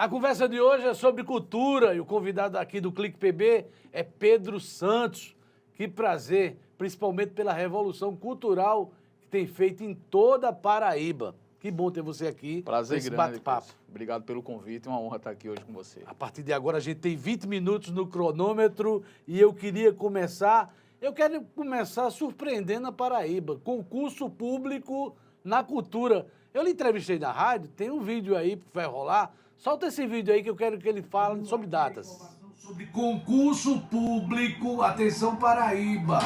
A conversa de hoje é sobre cultura e o convidado aqui do Clique PB é Pedro Santos. Que prazer, principalmente pela revolução cultural que tem feito em toda a Paraíba. Que bom ter você aqui. Prazer nesse grande, bate-papo. Cris. Obrigado pelo convite, é uma honra estar aqui hoje com você. A partir de agora a gente tem 20 minutos no cronômetro e eu quero começar surpreendendo a Paraíba. Concurso público na cultura. Eu lhe entrevistei na rádio, tem um vídeo aí que vai rolar. Solta esse vídeo aí que eu quero que ele fale sobre datas. Sobre concurso público, atenção Paraíba,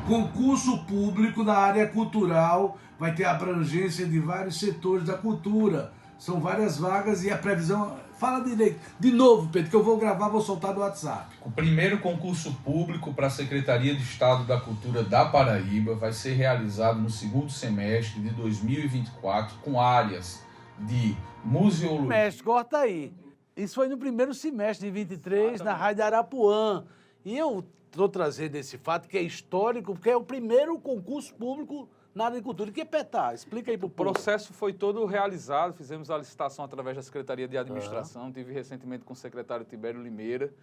concurso público na área cultural, vai ter abrangência de vários setores da cultura, são várias vagas e a previsão, fala direito, de novo Pedro, que eu vou gravar, vou soltar no WhatsApp. O primeiro concurso público para a Secretaria de Estado da Cultura da Paraíba vai ser realizado no segundo semestre de 2024 com áreas de museologia. Mestre, corta aí. Isso foi no primeiro semestre de 23, na Rádio Arapuã. E eu estou trazendo esse fato que é histórico, porque é o primeiro concurso público na área de cultura. O que é PETAR? Explica aí para o povo. O processo foi todo realizado, fizemos a licitação através da Secretaria de Administração, tive recentemente com o secretário Tibério Limeira.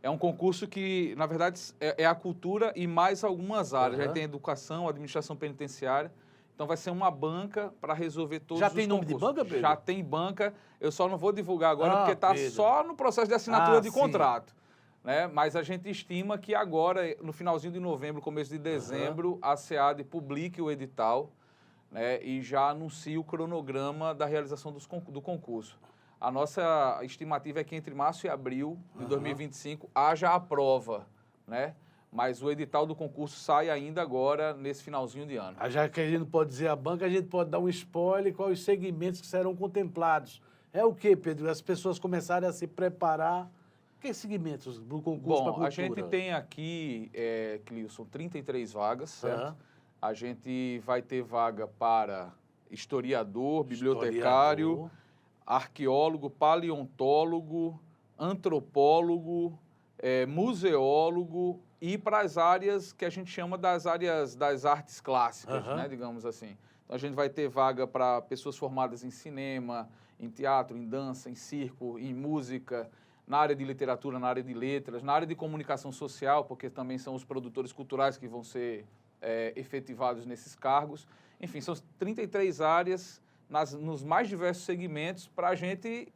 É um concurso que, na verdade, é a cultura e mais algumas áreas. Já tem educação, administração penitenciária. Então vai ser uma banca para resolver todos os concursos. Já tem nome de banca, Pedro? Já tem banca. Eu só não vou divulgar agora porque está só no processo de assinatura de contrato. Né? Mas a gente estima que agora, no finalzinho de novembro, começo de dezembro, a SEAD publique o edital, né? E já anuncie o cronograma da realização do concurso. A nossa estimativa é que entre março e abril de 2025 haja a prova, né? Mas o edital do concurso sai ainda agora, nesse finalzinho de ano. Já que a gente não pode dizer a banca, a gente pode dar um spoiler quais os segmentos que serão contemplados. É o quê, Pedro? As pessoas começarem a se preparar. Que segmentos do concurso para a cultura? Bom, a gente tem aqui, Clilson, 33 vagas, certo? A gente vai ter vaga para historiador, bibliotecário, arqueólogo, paleontólogo, antropólogo, museólogo, e para as áreas que a gente chama das áreas das artes clássicas, né, digamos assim. Então, a gente vai ter vaga para pessoas formadas em cinema, em teatro, em dança, em circo, em música, na área de literatura, na área de letras, na área de comunicação social, porque também são os produtores culturais que vão ser efetivados nesses cargos. Enfim, são 33 áreas nos mais diversos segmentos para a gente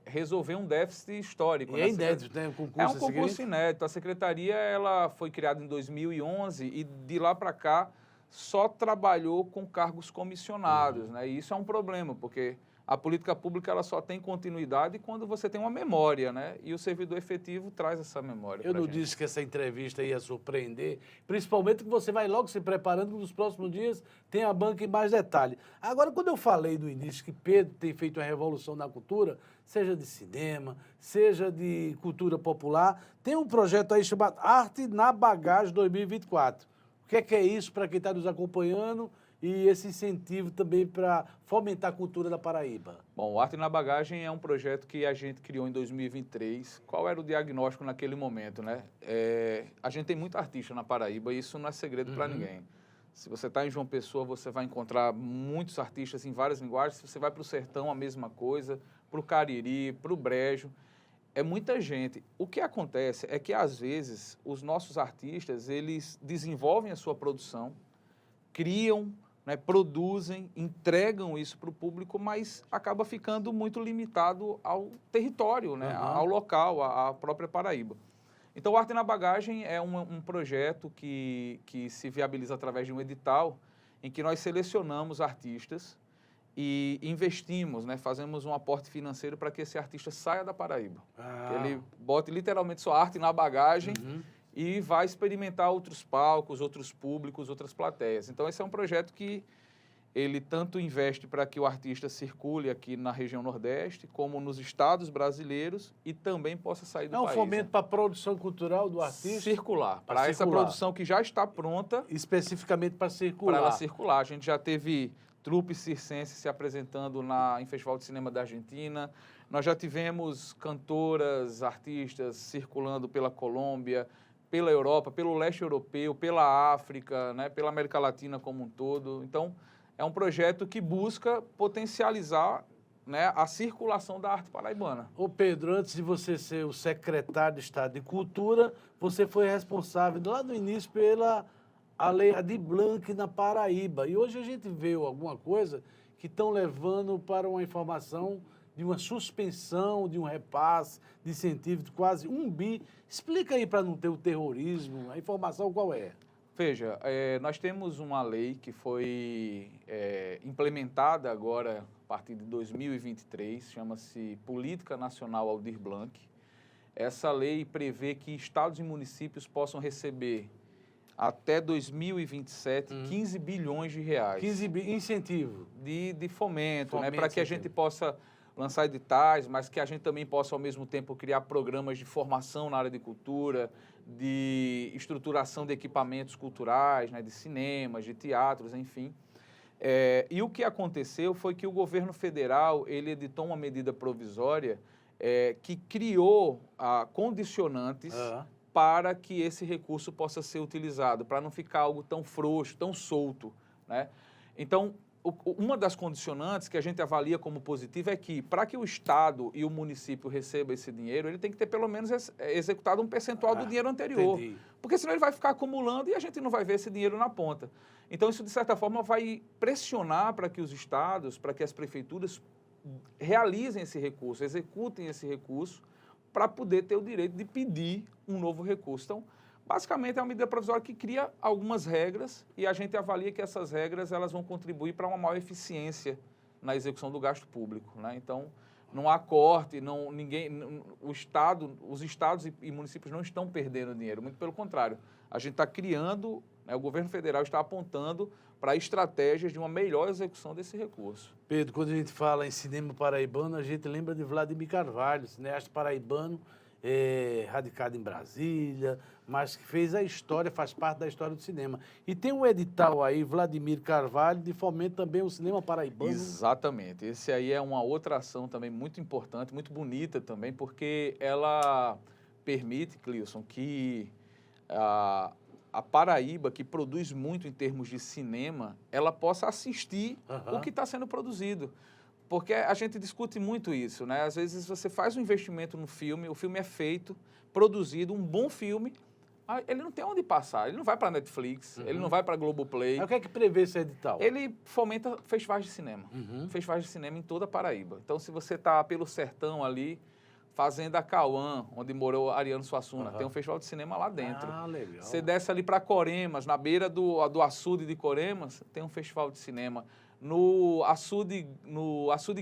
resolver um déficit histórico. E é inédito, né? É um concurso inédito. A secretaria ela foi criada em 2011 e de lá para cá só trabalhou com cargos comissionados, né? E isso é um problema, porque a política pública ela só tem continuidade quando você tem uma memória, né? E o servidor efetivo traz essa memória. Eu não disse que essa entrevista ia surpreender, principalmente que você vai logo se preparando que nos próximos dias tem a banca em mais detalhe. Agora, quando eu falei no início que Pedro tem feito uma revolução na cultura, seja de cinema, seja de cultura popular, tem um projeto aí chamado Arte na Bagagem 2024. O que é isso para quem está nos acompanhando? E esse incentivo também para fomentar a cultura da Paraíba? Bom, o Arte na Bagagem é um projeto que a gente criou em 2023. Qual era o diagnóstico naquele momento, né? A gente tem muito artista na Paraíba e isso não é segredo para ninguém. Se você está em João Pessoa, você vai encontrar muitos artistas em várias linguagens. Se você vai para o Sertão, a mesma coisa. Para o Cariri, para o Brejo. É muita gente. O que acontece é que, às vezes, os nossos artistas, eles desenvolvem a sua produção, criam, né, produzem, entregam isso para o público, mas acaba ficando muito limitado ao território, né, ao local, à própria Paraíba. Então, o Arte na Bagagem é um projeto que se viabiliza através de um edital em que nós selecionamos artistas e investimos, né, fazemos um aporte financeiro para que esse artista saia da Paraíba. Que ele bote literalmente sua arte na bagagem e vai experimentar outros palcos, outros públicos, outras plateias. Então, esse é um projeto que ele tanto investe para que o artista circule aqui na região Nordeste, como nos estados brasileiros e também possa sair do país. É um fomento para a produção cultural do artista? Circular. Para essa produção que já está pronta. Especificamente para circular. Para ela circular. A gente já teve trupe circense se apresentando em Festival de Cinema da Argentina. Nós já tivemos cantoras, artistas circulando pela Colômbia, pela Europa, pelo leste europeu, pela África, né, pela América Latina como um todo. Então, é um projeto que busca potencializar né, a circulação da arte paraibana. Ô Pedro, antes de você ser o secretário de Estado de Cultura, você foi responsável lá no início pela a Lei Aldir Blanc na Paraíba. E hoje a gente vê alguma coisa que estão levando para uma informação de uma suspensão, de um repasse de incentivo de quase 1 bi. Explica aí para não ter o terrorismo, a informação qual é? Veja, nós temos uma lei que foi implementada agora a partir de 2023, chama-se Política Nacional Aldir Blanc. Essa lei prevê que estados e municípios possam receber até 2027 15 bilhões de reais. 15 bi, incentivo. De fomento, né, para que a gente possa lançar editais, mas que a gente também possa, ao mesmo tempo, criar programas de formação na área de cultura, de estruturação de equipamentos culturais, né, de cinemas, de teatros, enfim. E o que aconteceu foi que o governo federal ele editou uma medida provisória que criou condicionantes para que esse recurso possa ser utilizado, para não ficar algo tão frouxo, tão solto, né? Então, uma das condicionantes que a gente avalia como positiva é que, para que o Estado e o município recebam esse dinheiro, ele tem que ter pelo menos executado um percentual do dinheiro anterior. Entendi. Porque senão ele vai ficar acumulando e a gente não vai ver esse dinheiro na ponta. Então, isso, de certa forma, vai pressionar para que os estados, para que as prefeituras realizem esse recurso, executem esse recurso, para poder ter o direito de pedir um novo recurso. Então, basicamente, é uma medida provisória que cria algumas regras e a gente avalia que essas regras elas vão contribuir para uma maior eficiência na execução do gasto público, né? Então, não há corte, os estados e municípios não estão perdendo dinheiro, muito pelo contrário. A gente está criando, né, o governo federal está apontando para estratégias de uma melhor execução desse recurso. Pedro, quando a gente fala em cinema paraibano, a gente lembra de Vladimir Carvalho, cineasta paraibano, radicado em Brasília, mas que fez a história, faz parte da história do cinema. E tem um edital aí, Vladimir Carvalho, de fomento também o cinema paraibano. Exatamente. Esse aí é uma outra ação também muito importante, muito bonita também, porque ela permite, Cleilson, que a Paraíba, que produz muito em termos de cinema, ela possa assistir o que está sendo produzido. Porque a gente discute muito isso, né? Às vezes você faz um investimento no filme, o filme é feito, produzido, um bom filme, ele não tem onde passar, ele não vai para a Netflix, ele não vai para a Globoplay. O que é que prevê esse edital? Ele fomenta festivais de cinema, festivais de cinema em toda a Paraíba. Então, se você está pelo sertão ali, Fazenda Cauã, onde morou Ariano Suassuna, tem um festival de cinema lá dentro. Ah, legal. Você desce ali para Coremas, na beira do açude de Coremas, tem um festival de cinema. No açude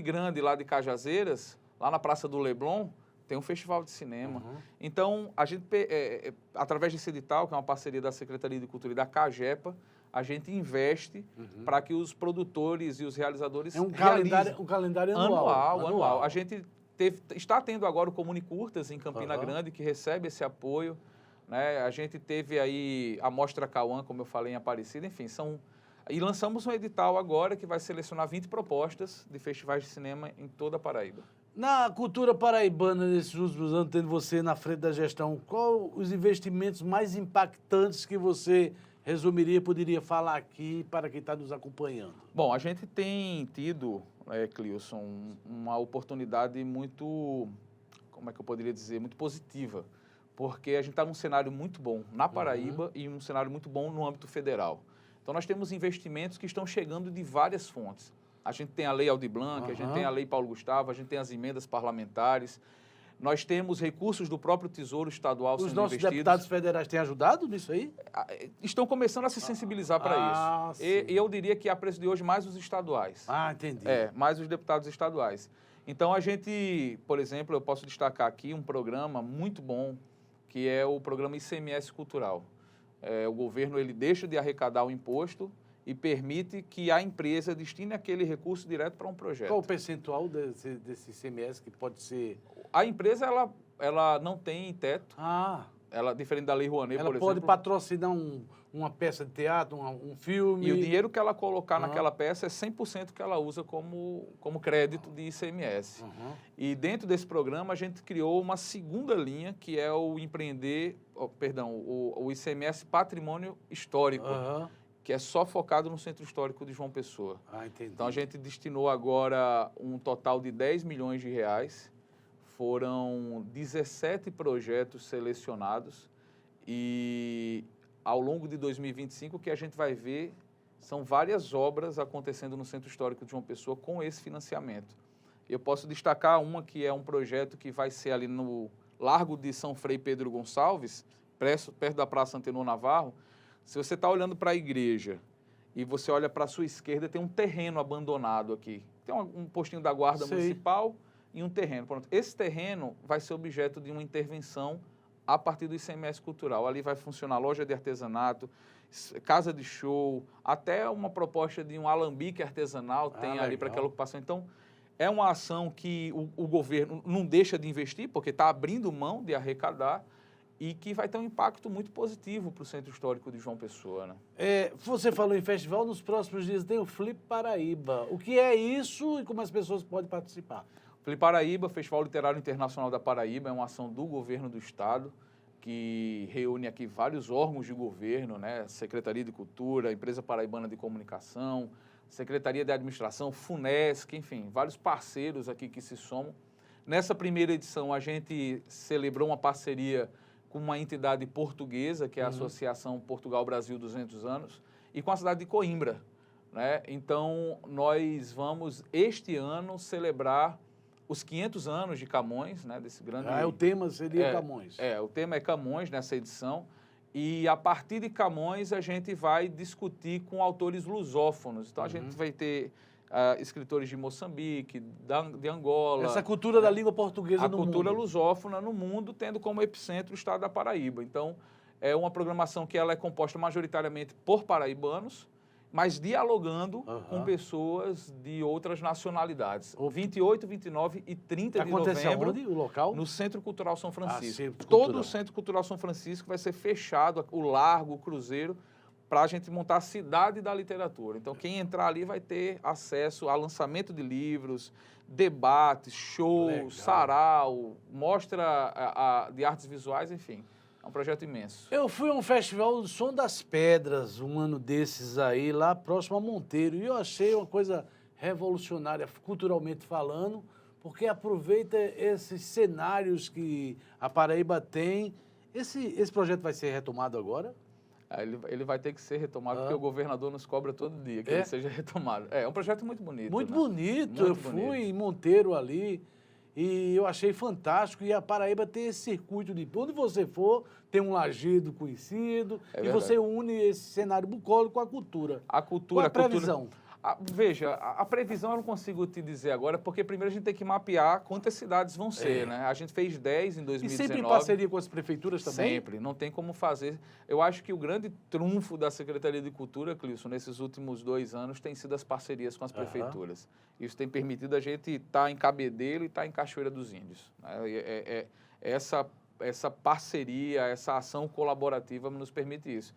grande lá de Cajazeiras, lá na Praça do Leblon, tem um festival de cinema. Então, a gente, através desse edital, que é uma parceria da Secretaria de Cultura e da CAGEPA, a gente investe para que os produtores e os realizadores um calendário anual. A gente está tendo agora o Comune Curtas em Campina Grande, que recebe esse apoio, né? A gente teve aí a Mostra Cauã, como eu falei, em Aparecida, enfim, E lançamos um edital agora que vai selecionar 20 propostas de festivais de cinema em toda a Paraíba. Na cultura paraibana, nesses últimos anos, tendo você na frente da gestão, qual os investimentos mais impactantes que você resumiria, poderia falar aqui para quem está nos acompanhando? Bom, a gente tem tido, Cleilson, uma oportunidade muito, como é que eu poderia dizer, muito positiva, porque a gente está num cenário muito bom na Paraíba e um cenário muito bom no âmbito federal. Então, nós temos investimentos que estão chegando de várias fontes. A gente tem a Lei Aldir Blanc, a gente tem a Lei Paulo Gustavo, a gente tem as emendas parlamentares. Nós temos recursos do próprio Tesouro Estadual sendo investidos. Os nossos deputados federais têm ajudado nisso aí? Estão começando a se sensibilizar para isso. E eu diria que, a preço de hoje, mais os estaduais. Entendi. Mais os deputados estaduais. Então, a gente, por exemplo, eu posso destacar aqui um programa muito bom, que é o programa ICMS Cultural. O governo ele deixa de arrecadar o imposto e permite que a empresa destine aquele recurso direto para um projeto. Qual o percentual desse ICMS que pode ser? A empresa ela não tem teto. Ela, diferente da Lei Rouanet, por exemplo. Ela pode patrocinar uma peça de teatro, um filme. E o dinheiro que ela colocar naquela peça é 100% que ela usa como crédito de ICMS. E dentro desse programa a gente criou uma segunda linha, que é o ICMS Patrimônio Histórico, que é só focado no Centro Histórico de João Pessoa. Ah, entendi. Então, a gente destinou agora um total de R$10 milhões. Foram 17 projetos selecionados e, ao longo de 2025, o que a gente vai ver são várias obras acontecendo no Centro Histórico de João Pessoa com esse financiamento. Eu posso destacar uma que é um projeto que vai ser ali no Largo de São Frei Pedro Gonçalves, perto da Praça Antenor Navarro. Se você está olhando para a igreja e você olha para a sua esquerda, tem um terreno abandonado aqui. Tem um postinho da Guarda Municipal e um terreno. Pronto. Esse terreno vai ser objeto de uma intervenção a partir do ICMS cultural. Ali vai funcionar loja de artesanato, casa de show, até uma proposta de um alambique artesanal tem ali para aquela ocupação. Então, é uma ação que o governo não deixa de investir, porque está abrindo mão de arrecadar, e que vai ter um impacto muito positivo para o Centro Histórico de João Pessoa, né? Você falou em festival, nos próximos dias tem o Flip Paraíba. O que é isso e como as pessoas podem participar? Flip Paraíba, Festival Literário Internacional da Paraíba, é uma ação do governo do estado, que reúne aqui vários órgãos de governo, né? Secretaria de Cultura, Empresa Paraibana de Comunicação, Secretaria de Administração, FUNESC, enfim, vários parceiros aqui que se somam. Nessa primeira edição, a gente celebrou uma parceria com uma entidade portuguesa, que é a Associação Portugal-Brasil 200 anos, e com a cidade de Coimbra, né? Então, nós vamos, este ano, celebrar os 500 anos de Camões, né? Desse grande... o tema seria Camões. O tema é Camões nessa edição, e a partir de Camões a gente vai discutir com autores lusófonos. Então, a gente vai ter escritores de Moçambique, de Angola. Essa cultura da língua portuguesa no mundo. A cultura lusófona no mundo, tendo como epicentro o estado da Paraíba. Então, é uma programação que ela é composta majoritariamente por paraibanos, mas dialogando com pessoas de outras nacionalidades. 28, 29 e 30 de novembro. Acontece aonde, o local? No Centro Cultural São Francisco. Todo Cultural. O Centro Cultural São Francisco vai ser fechado, o Largo, o Cruzeiro, para a gente montar a cidade da literatura. Então, quem entrar ali vai ter acesso a lançamento de livros, debates, shows, sarau, mostra de artes visuais, enfim. É um projeto imenso. Eu fui a um festival do Som das Pedras, um ano desses aí, lá próximo a Monteiro, e eu achei uma coisa revolucionária, culturalmente falando, porque aproveita esses cenários que a Paraíba tem. Esse projeto vai ser retomado agora? Ele vai ter que ser retomado, porque o governador nos cobra todo dia que ele seja retomado. É um projeto muito bonito. Muito né? bonito. Muito eu fui em Monteiro ali e eu achei fantástico. E a Paraíba tem esse circuito de... Onde você for, tem um lajedo conhecido e você une esse cenário bucólico com a cultura. A cultura... Qual a previsão? Veja, a previsão eu não consigo te dizer agora, porque primeiro a gente tem que mapear quantas cidades vão ser, né? A gente fez 10 em 2019. E sempre em parceria com as prefeituras também? Sempre, não tem como fazer. Eu acho que o grande trunfo da Secretaria de Cultura, Clício, nesses últimos 2 anos, tem sido as parcerias com as prefeituras. Isso tem permitido a gente estar em Cabedelo e estar em Cachoeira dos Índios. Essa parceria, essa ação colaborativa nos permite isso.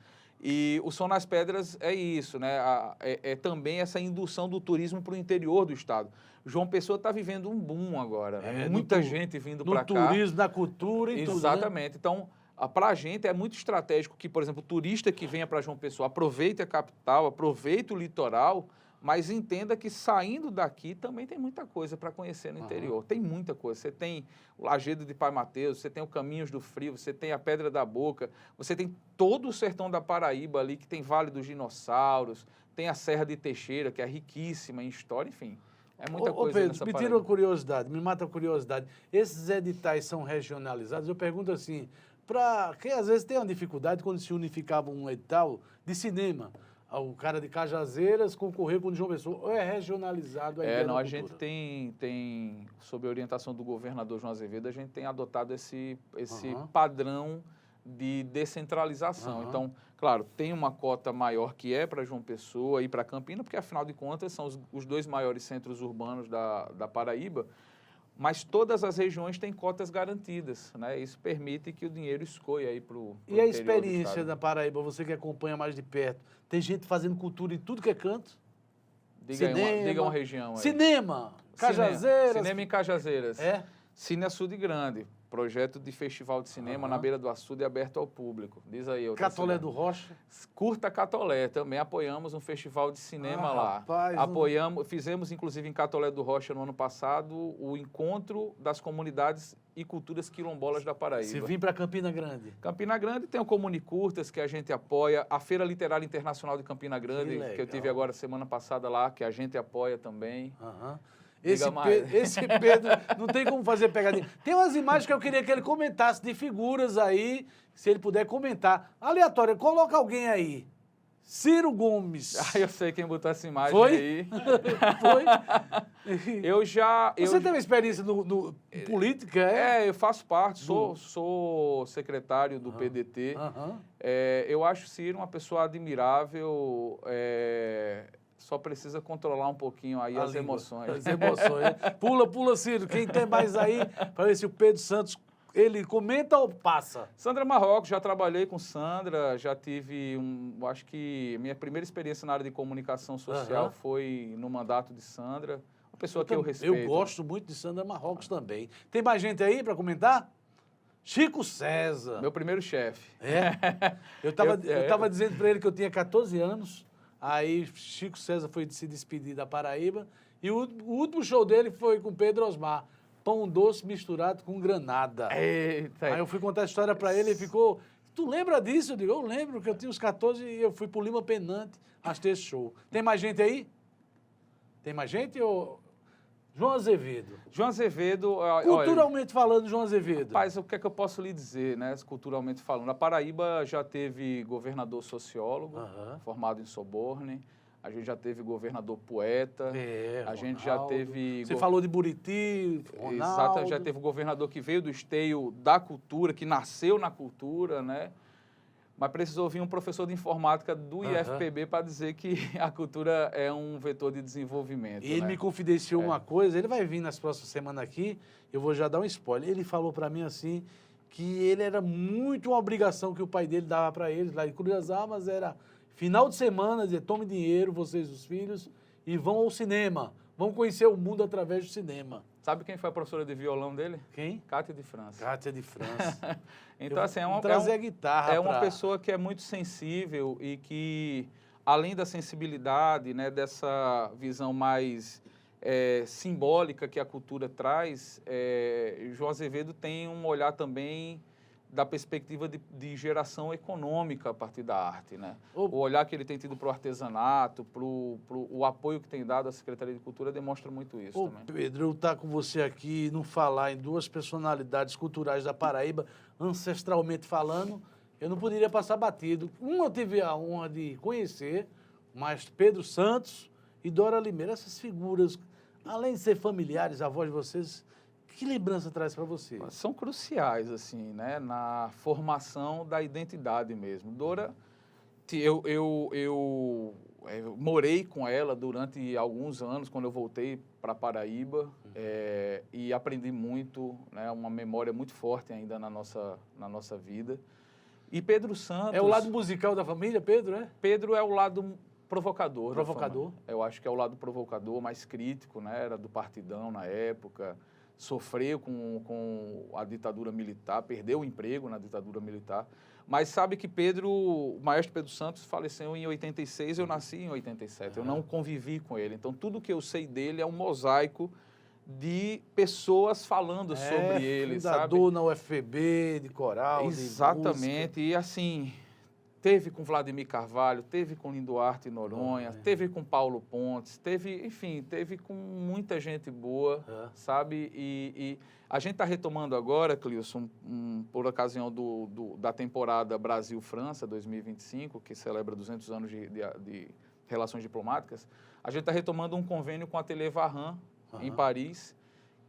E o Som nas Pedras é isso, né? É também essa indução do turismo para o interior do estado. João Pessoa está vivendo um boom agora, né? Muita gente vindo para cá. No turismo, na cultura e tudo, exatamente. Né? Então, para a gente é muito estratégico que, por exemplo, o turista que venha para João Pessoa aproveite a capital, aproveite o litoral, mas entenda que saindo daqui também tem muita coisa para conhecer no interior. Tem muita coisa. Você tem o Lajedo de Pai Mateus, você tem o Caminhos do Frio, você tem a Pedra da Boca, você tem todo o sertão da Paraíba ali, que tem Vale dos Dinossauros, tem a Serra de Teixeira, que é riquíssima em história, enfim. É muita coisa Pedro, nessa me Paraíba. tira uma curiosidade, me mata a curiosidade. Esses editais são regionalizados? Eu pergunto assim, para quem às vezes tem uma dificuldade quando se unificava um edital de cinema, o cara de Cajazeiras concorreu com o João Pessoa, ou é regionalizado a ideia da a cultura? gente tem, sob a orientação do governador João Azevedo, a gente tem adotado esse padrão de descentralização. Então, claro, tem uma cota maior que é para João Pessoa e para Campina, porque, afinal de contas, são os 2 maiores centros urbanos da Paraíba, mas todas as regiões têm cotas garantidas, né? Isso permite que o dinheiro escoe aí para o E a experiência da Paraíba, você que acompanha mais de perto, tem gente fazendo cultura em tudo que é canto? Diga uma região aí. Cinema! Cajazeiras! Cinema em Cajazeiras. É? Cine Açude Grande. projeto de festival de cinema na beira do açude aberto ao público. Diz aí. Catolé do Rocha. Curta Catolé, também apoiamos um festival de cinema lá. Rapaz, Fizemos, inclusive, em Catolé do Rocha, no ano passado, o encontro das comunidades e culturas quilombolas da Paraíba. Se vir para Campina Grande. Campina Grande tem o Comunicurtas, que a gente apoia, a Feira Literária Internacional de Campina Grande, que eu tive agora semana passada lá, que a gente apoia também. Esse Pedro não tem como fazer pegadinha. Tem umas imagens que eu queria que ele comentasse de figuras aí, se ele puder comentar. Aleatório, coloca alguém aí. Ciro Gomes. Ah, eu sei quem botou essa imagem Foi? aí. Foi? Você tem uma experiência no política, é? Eu faço parte, sou secretário do PDT. Eu acho Ciro uma pessoa admirável, só precisa controlar um pouquinho aí as emoções. As emoções, né? Pula, Ciro. Quem tem mais aí, para ver se o Pedro Santos, ele comenta ou passa? Sandra Marrocos, já trabalhei com Sandra, já tive acho que minha primeira experiência na área de comunicação social foi no mandato de Sandra, uma pessoa que eu respeito. Eu gosto muito de Sandra Marrocos também. Tem mais gente aí para comentar? Chico César. Meu primeiro chefe. Eu tava dizendo para ele que eu tinha 14 anos, aí Chico César foi se despedir da Paraíba, e o último show dele foi com Pedro Osmar. Pão doce misturado com granada. Eita. Aí eu fui contar a história pra ele e ficou... Tu lembra disso? Eu digo, eu lembro que eu tinha uns 14 e eu fui pro Lima Penante assistir esse show. Tem mais gente aí? Tem mais gente? João Azevedo. João Azevedo... Culturalmente falando, João Azevedo. Rapaz, o que é que eu posso lhe dizer, né? Culturalmente falando. A Paraíba já teve governador sociólogo, formado em Soborne. A gente já teve governador poeta, a gente já teve... Você falou de Buriti, Ronaldo. Exato, já teve o governador que veio do esteio da cultura, que nasceu na cultura, né? Mas precisou vir um professor de informática do IFPB para dizer que a cultura é um vetor de desenvolvimento. E ele me confidenciou uma coisa, ele vai vir nas próximas semanas aqui, eu vou já dar um spoiler. Ele falou para mim assim, que ele era muito uma obrigação que o pai dele dava para eles lá em Cruz das Almas, era... Final de semana, dizer, tome dinheiro, vocês, os filhos, e vão ao cinema. Vão conhecer o mundo através do cinema. Sabe quem foi a professora de violão dele? Quem? Cátia de França. Cátia de França. Então, assim, trazer a guitarra uma pessoa que é muito sensível e que, além da sensibilidade, né, dessa visão mais simbólica que a cultura traz, João Azevedo tem um olhar também da perspectiva de geração econômica a partir da arte, né? O olhar que ele tem tido para o artesanato, o apoio que tem dado à Secretaria de Cultura demonstra muito isso também. Pedro, eu estar com você aqui e não falar em duas personalidades culturais da Paraíba, ancestralmente falando, eu não poderia passar batido. Eu tive a honra de conhecer, mas Pedro Santos e Dora Limeira, essas figuras, além de ser familiares, avós de vocês, que lembrança traz para você? São cruciais, assim, né? Na formação da identidade mesmo. Dora, eu morei com ela durante alguns anos, quando eu voltei para Paraíba, e aprendi muito, né? Uma memória muito forte ainda na nossa vida. E Pedro Santos... É o lado musical da família, Pedro, é? Pedro é o lado provocador. Provocador? Eu acho que é o lado provocador, mais crítico, né? Era do Partidão na época... Sofreu com a ditadura militar, perdeu o emprego na ditadura militar. Mas sabe que o maestro Pedro Santos faleceu em 86, eu nasci em 87, eu não convivi com ele. Então, tudo que eu sei dele é um mosaico de pessoas falando sobre ele, sabe? Fundador na UFPB, de coral, exatamente, e assim... Teve com Vladimir Carvalho, teve com Linduarte Noronha, teve com Paulo Pontes, teve com muita gente boa, sabe? E a gente está retomando agora, Cleilson, por ocasião da temporada Brasil-França 2025, que celebra 200 anos de relações diplomáticas, a gente está retomando um convênio com a Télé Varran, em Paris,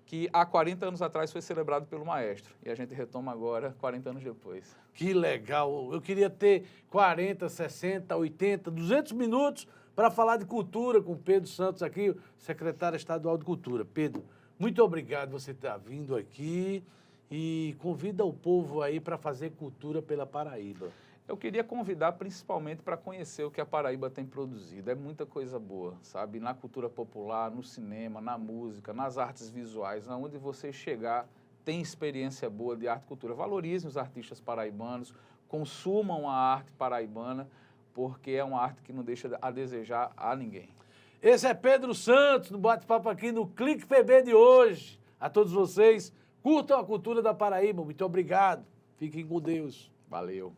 que há 40 anos atrás foi celebrado pelo maestro. E a gente retoma agora, 40 anos depois. Que legal! Eu queria ter 40, 60, 80, 200 minutos para falar de cultura com o Pedro Santos aqui, secretário estadual de Cultura. Pedro, muito obrigado por você estar vindo aqui e convida o povo aí para fazer cultura pela Paraíba. Eu queria convidar principalmente para conhecer o que a Paraíba tem produzido. É muita coisa boa, sabe? Na cultura popular, no cinema, na música, nas artes visuais, aonde você chegar tem experiência boa de arte e cultura. Valorizem os artistas paraibanos, consumam a arte paraibana, porque é uma arte que não deixa a desejar a ninguém. Esse é Pedro Santos, no bate-papo aqui no Clique PB de hoje. A todos vocês, curtam a cultura da Paraíba. Muito obrigado. Fiquem com Deus. Valeu.